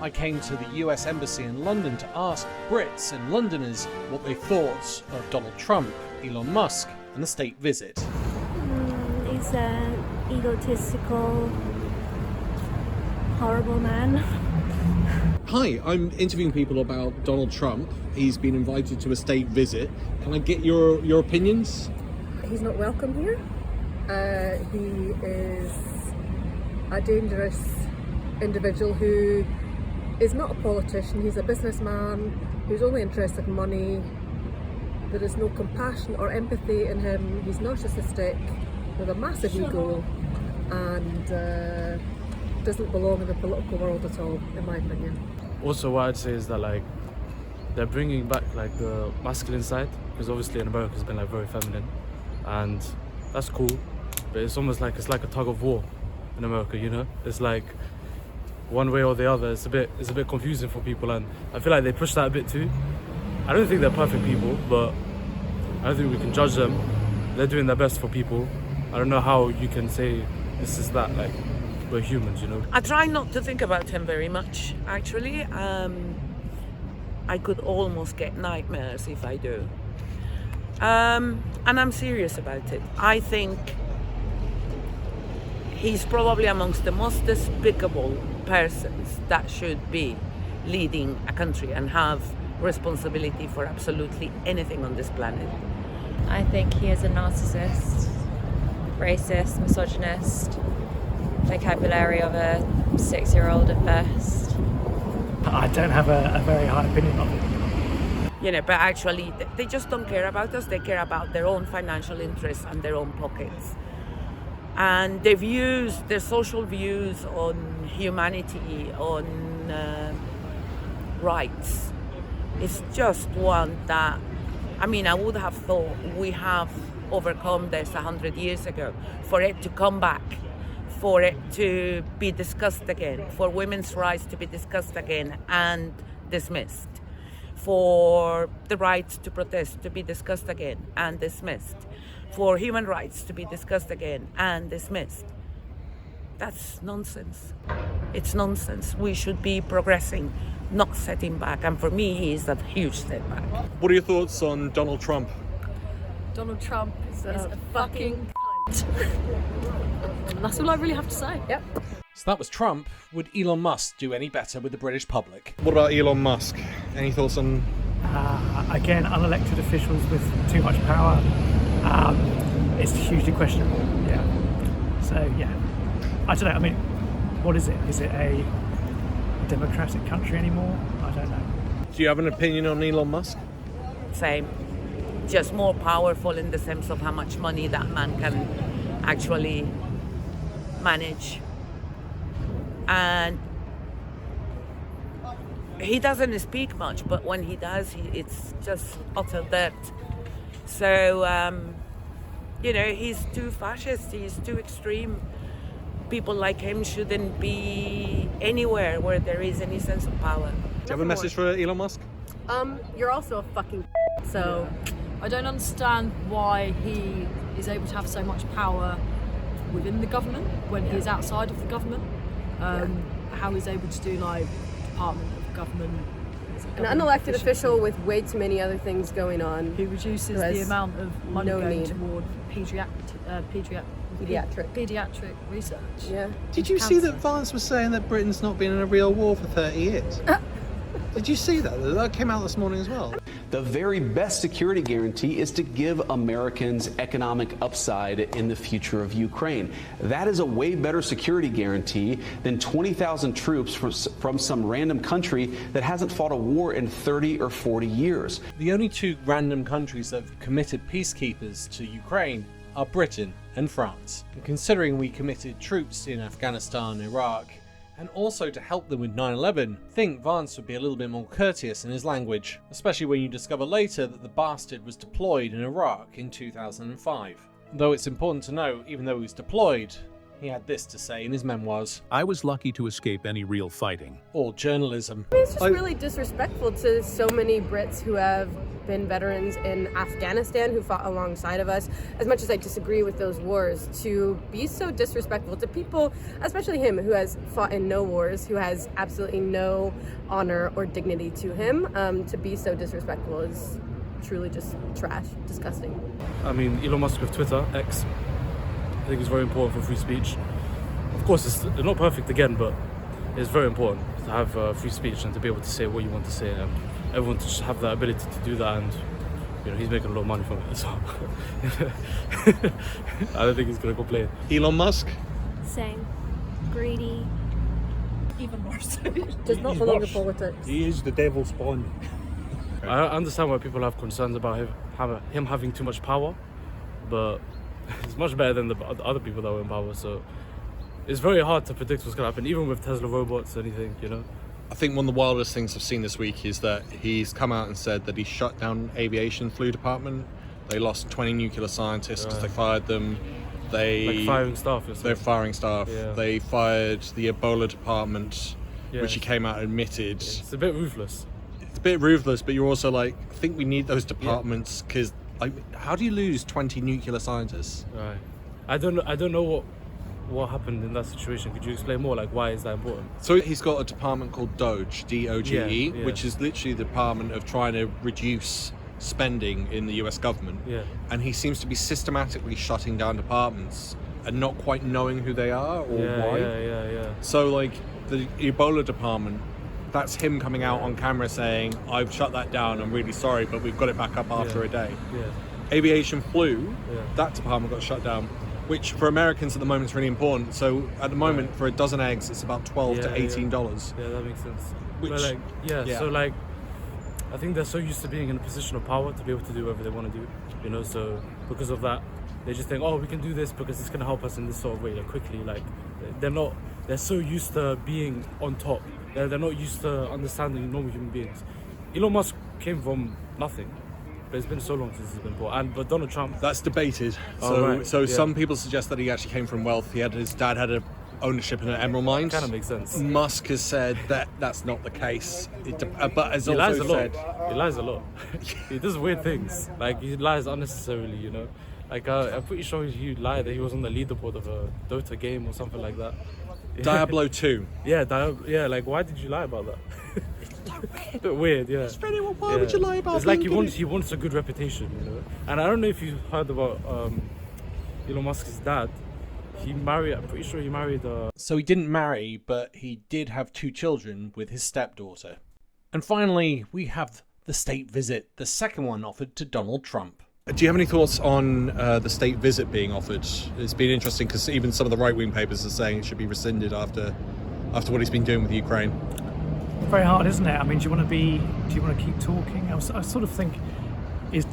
I came to the US Embassy in London to ask Brits and Londoners what they thought of Donald Trump, Elon Musk, and the state visit. He's an egotistical, horrible man. Hi, I'm interviewing people about Donald Trump. He's been invited to a state visit. Can I get your opinions? He's not welcome here. He is a dangerous individual who is not a politician. He's a businessman who's only interested in money. There is no compassion or empathy in him. He's narcissistic with a massive ego and doesn't belong in the political world at all, in my opinion. Also, what I'd say is that they're bringing back the masculine side, because obviously in America it's been very feminine, and that's cool. But it's almost like it's like a tug of war in America, you know. It's like one way or the other. It's a bit confusing for people, and I feel like they push that a bit too. I don't think they're perfect people, but I don't think we can judge them. They're doing their best for people. I don't know how you can say this is that. We're humans, you know. I try not to think about him very much, actually. I could almost get nightmares if I do. And I'm serious about it. I think he's probably amongst the most despicable persons that should be leading a country and have responsibility for absolutely anything on this planet. I think he is a narcissist, racist, misogynist, vocabulary of a 6-year-old at best. I don't have a very high opinion of it. You know, but actually they just don't care about us. They care about their own financial interests and their own pockets. And their social views on humanity, on rights, it's just one that, I would have thought we have overcome this 100 years ago. For it to come back, for it to be discussed again, for women's rights to be discussed again and dismissed, for the right to protest to be discussed again and dismissed, for human rights to be discussed again and dismissed. That's nonsense. It's nonsense. We should be progressing, not setting back. And for me, he is a huge setback. What are your thoughts on Donald Trump? Donald Trump is a fucking cunt. And that's all I really have to say. Yep. So that was Trump. Would Elon Musk do any better with the British public? What about Elon Musk? Any thoughts on... Again, unelected officials with too much power. It's hugely questionable. Yeah. So, yeah. I don't know. What is it? Is it a democratic country anymore? I don't know. Do you have an opinion on Elon Musk? Same. Just more powerful in the sense of how much money that man can actually manage. And he doesn't speak much, but when he does, it's just utter dirt. So, he's too fascist, he's too extreme. People like him shouldn't be anywhere where there is any sense of power. Do you have a message for Elon Musk? You're also a fucking so I don't understand why he is able to have so much power within the government when he's outside of the government. How he's able to do department of government. An unelected official with way too many other things going on. Who reduces the amount of money going toward pediatric research. Yeah. Did you see that Vance was saying that Britain's not been in a real war for 30 years? Did you see that? That came out this morning as well. The very best security guarantee is to give Americans economic upside in the future of Ukraine. That is a way better security guarantee than 20,000 troops from some random country that hasn't fought a war in 30 or 40 years. The only two random countries that have committed peacekeepers to Ukraine are Britain and France. And considering we committed troops in Afghanistan, Iraq, and also to help them with 9/11, I think Vance would be a little bit more courteous in his language, especially when you discover later that the bastard was deployed in Iraq in 2005. Though it's important to note, even though he was deployed, he had this to say in his memoirs. I was lucky to escape any real fighting. Or journalism. It's just really disrespectful to so many Brits who have been veterans in Afghanistan, who fought alongside of us. As much as I disagree with those wars, to be so disrespectful to people, especially him, who has fought in no wars, who has absolutely no honor or dignity to him, to be so disrespectful is truly just trash, disgusting. I mean, Elon Musk with Twitter, X, I think it's very important for free speech. Of course, it's not perfect again, but it's very important to have free speech and to be able to say what you want to say, and everyone to just have the ability to do that. And you know, he's making a lot of money from it, so I don't think he's going to complain. Elon Musk? Same. Greedy. Even more so. Does not belong to politics. He is the devil's spawn. I understand why people have concerns about him having too much power, but it's much better than the other people that were in power, so it's very hard to predict what's going to happen, even with Tesla robots, anything, you know. I think one of the wildest things I've seen this week is that he's come out and said that he shut down aviation flew department. They lost 20 nuclear scientists because they fired them. Like firing staff. They're firing staff. Yeah. They fired the Ebola department, which he came out and admitted. Yeah, it's a bit ruthless. It's a bit ruthless, but you're also like, I think we need those departments because, like, how do you lose 20 nuclear scientists? Right. I don't know what happened in that situation. Could you explain more? Like, why is that important? So he's got a department called DOGE, D-O-G-E, yeah. which is literally the department of trying to reduce spending in the US government. Yeah. And he seems to be systematically shutting down departments and not quite knowing who they are or why. Yeah. So, like, the Ebola department, that's him coming out on camera saying, I've shut that down, I'm really sorry, but we've got it back up after a day. Yeah. Aviation flew, that department got shut down, which for Americans at the moment is really important. So at the moment, for a dozen eggs, it's about $12 to $18. Yeah, that makes sense. Which, but so like, I think they're so used to being in a position of power to be able to do whatever they want to do, you know, so because of that, they just think, oh, we can do this because it's going to help us in this sort of way, like quickly. Like, they're so used to being on top. They're not used to understanding normal human beings. Elon Musk came from nothing, but it's been so long since he's been born. But Donald Trump... That's debated. Some people suggest that he actually came from wealth. His dad had a ownership in an emerald mine. Kind of makes sense. Musk has said that that's not the case. But has he also lies a said... lot. He lies a lot. He does weird things. Like, he lies unnecessarily, you know. Like, I'm pretty sure he lied that he was on the leaderboard of a Dota game or something like that. Diablo 2. Yeah, like, why did you lie about that? A bit weird, yeah. Why would you lie about It's like he wants a good reputation, you know. And I don't know if you heard about Elon Musk's dad. I'm pretty sure he married So he didn't marry, but he did have 2 children with his stepdaughter. And finally, we have the state visit, the second one offered to Donald Trump. Do you have any thoughts on the state visit being offered? It's been interesting because even some of the right-wing papers are saying it should be rescinded after what he's been doing with Ukraine. Very hard, isn't it? I mean, do you want to keep talking? I sort of think is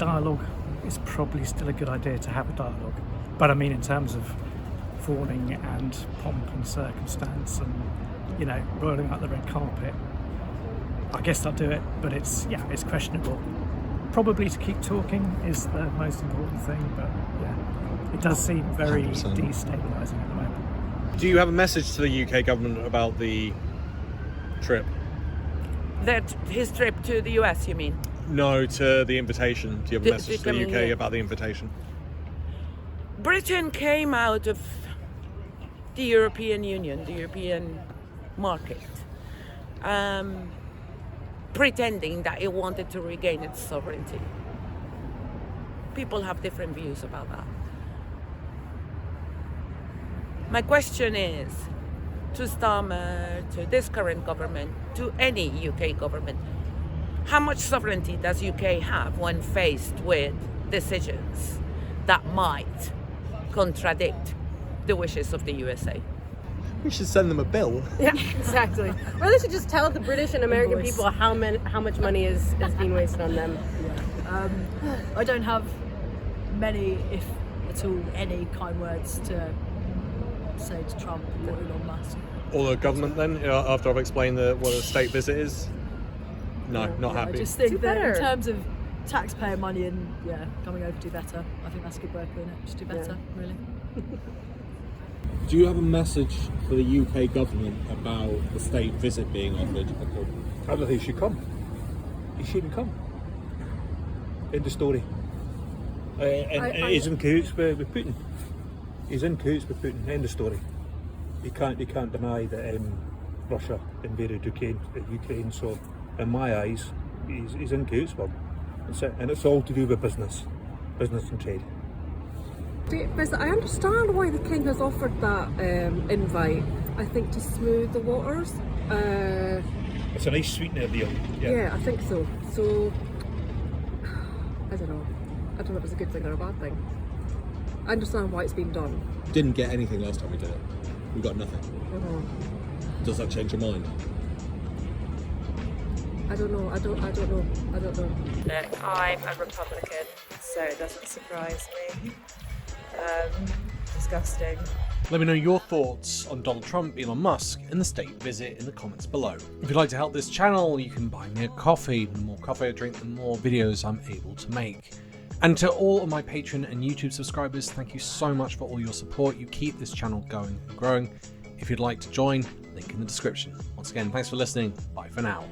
probably still a good idea to have a dialogue. But I mean, in terms of fawning and pomp and circumstance and, you know, rolling out the red carpet, I guess I'll do it, but it's questionable. Probably to keep talking is the most important thing, but yeah, it does seem very 100%. Destabilising at the moment. Do you have a message to the UK government about the trip? His trip to the US, you mean? No, to the invitation. Do you have a message to the UK about the invitation? Britain came out of the European Union, the European market, pretending that it wanted to regain its sovereignty. People have different views about that. My question is, to Starmer, to this current government, to any UK government, how much sovereignty does UK have when faced with decisions that might contradict the wishes of the USA? We should send them a bill. Yeah, exactly. Or they should just tell the British and American people how much money is being wasted on them. I don't have many, if at all, any kind words to say to Trump or Elon Musk. Or the government then, after I've explained what a state visit is? No, not happy. I just think that in terms of taxpayer money and coming over to do better, I think that's a good way of doing it. Just do better, really. Do you have a message for the UK government about the state visit being offered? I don't think he should come. He shouldn't come. End of story. He's in cahoots with Putin. He's in cahoots with Putin. End of story. You can't deny that Russia invaded Ukraine. So, in my eyes, he's in cahoots with him. That's it. And it's all to do with business and trade. I understand why the King has offered that invite. I think to smooth the waters. It's a nice sweetener deal. Yeah, I think so. So, I don't know. I don't know if it's a good thing or a bad thing. I understand why it's been done. Didn't get anything last time we did it. We got nothing. Does that change your mind? I don't know. Look, I'm a Republican, so it doesn't surprise me. Disgusting. Let me know your thoughts on Donald Trump, Elon Musk, and the state visit in the comments below. If you'd like to help this channel, you can buy me a coffee. The more coffee I drink, the more videos I'm able to make. And to all of my Patreon and YouTube subscribers, thank you so much for all your support. You keep this channel going and growing. If you'd like to join, link in the description. Once again, thanks for listening. Bye for now.